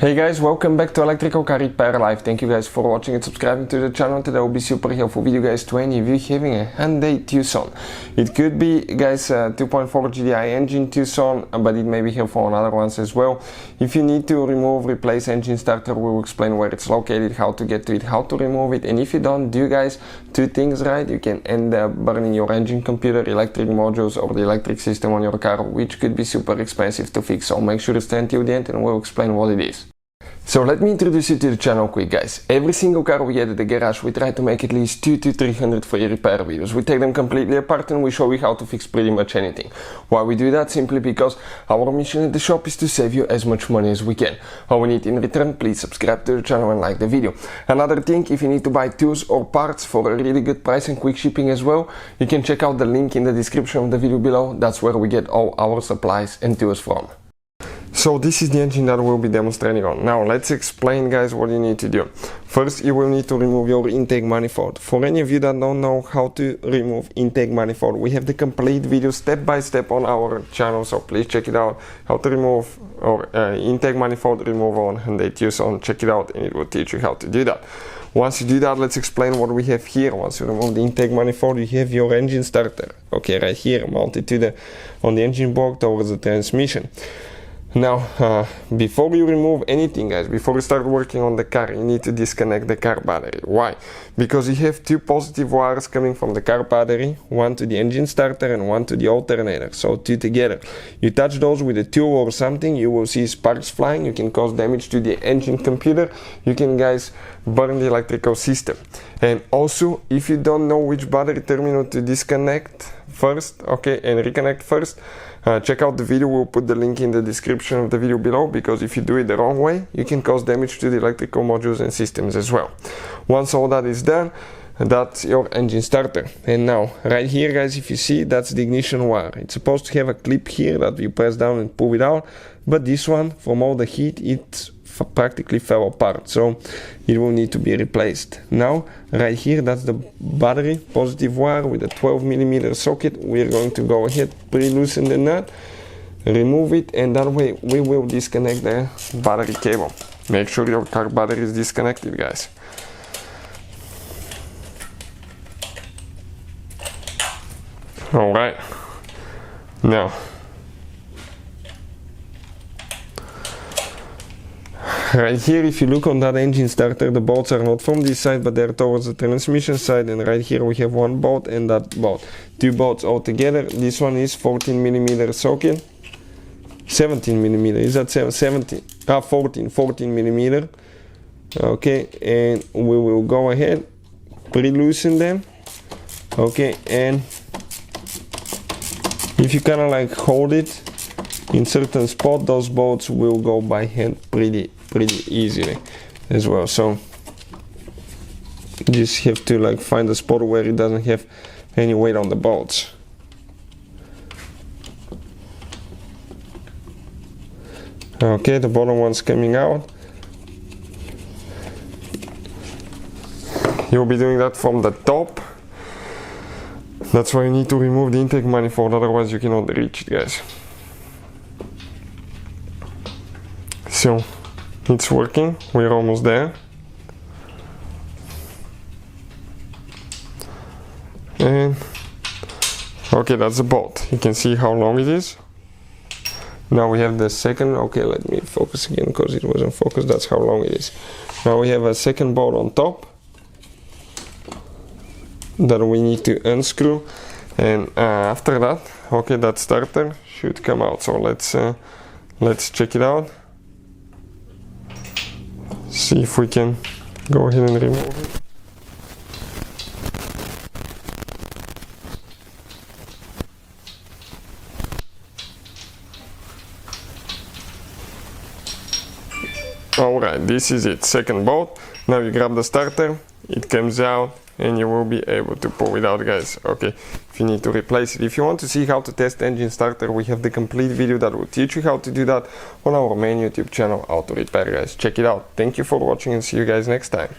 Hey guys, welcome back to Electrical Car Repair Live. Thank you guys for watching and subscribing to the channel. Today will be super helpful video guys to any of you having a Hyundai Tucson. It could be guys a 2.4 GDI engine Tucson, but it may be helpful on other ones as well. If you need to remove, replace engine starter, we will explain where it's located, how to get to it, how to remove it, and if you don't do guys two things right, you can end up burning your engine computer, electric modules, or the electric system on your car, which could be super expensive to fix. So make sure to stay until the end and we'll explain what it is. So let me introduce you to the channel quick guys. Every single car we get at the garage, we try to make at least 2 to 300 free repair videos. We take them completely apart and we show you how to fix pretty much anything. Why we do that? Simply because our mission at the shop is to save you as much money as we can. All we need in return, please subscribe to the channel and like the video. Another thing, if you need to buy tools or parts for a really good price and quick shipping as well, you can check out the link in the description of the video below. That's where we get all our supplies and tools from. So this is the engine that we'll be demonstrating on. Now let's explain guys what you need to do. First you will need to remove your intake manifold. For any of you that don't know how to remove intake manifold, we have the complete video step by step on our channel, so please check it out. How to remove or intake manifold removal on Hyundai Tucson. Check it out and it will teach you how to do that. Once you do that, let's explain what we have here. Once you remove the intake manifold, you have your engine starter. Okay, right here, mounted on the engine block towards the transmission. Now, before you remove anything guys, before you start working on the car, you need to disconnect the car battery. Why? Because you have two positive wires coming from the car battery, one to the engine starter and one to the alternator, so two together. You touch those with a tool or something, you will see sparks flying, you can cause damage to the engine computer, you can guys burn the electrical system. And also, if you don't know which battery terminal to disconnect first, okay, and reconnect first, check out the video. We'll put the link in the description of the video below, because if you do it the wrong way, you can cause damage to the electrical modules and systems as well. Once all that is done, that's your engine starter. And now, right here guys, if you see, that's the ignition wire. It's supposed to have a clip here that you press down and pull it out, but this one, from all the heat, it practically fell apart, so it will need to be replaced. Now right here, that's the battery positive wire with a 12mm socket. We're going to go ahead, pre-loosen the nut, remove it, and that way we will disconnect the battery cable. Make sure your car battery is disconnected guys. Alright, now right here, if you look on that engine starter, the bolts are not from this side, but they're towards the transmission side, and right here we have one bolt and that bolt. Two bolts all together. This one is 14mm socket. 17mm, is that 17? 14mm. Okay, and we will go ahead, pre-loosen them. Okay, and if you kind of like hold it in certain spot, those bolts will go by hand pretty easily as well. So you just have to like find a spot where it doesn't have any weight on the bolts. Okay, the bottom one's coming out. You'll be doing that from the top. That's why you need to remove the intake manifold, otherwise you cannot reach it guys. So it's working, we're almost there. And okay, that's the bolt. You can see how long it is. Now we have the second. Okay, let me focus again because it wasn't focused. That's how long it is. Now we have a second bolt on top that we need to unscrew, and after that, okay, that starter should come out. So let's check it out. See if we can go ahead and remove it. Alright, this is it, second bolt. Now you grab the starter, it comes out, and you will be able to pull it out guys. Okay, if you need to replace it. If you want to see how to test engine starter, we have the complete video that will teach you how to do that on our main YouTube channel, Auto Repair guys. Check it out. Thank you for watching and see you guys next time.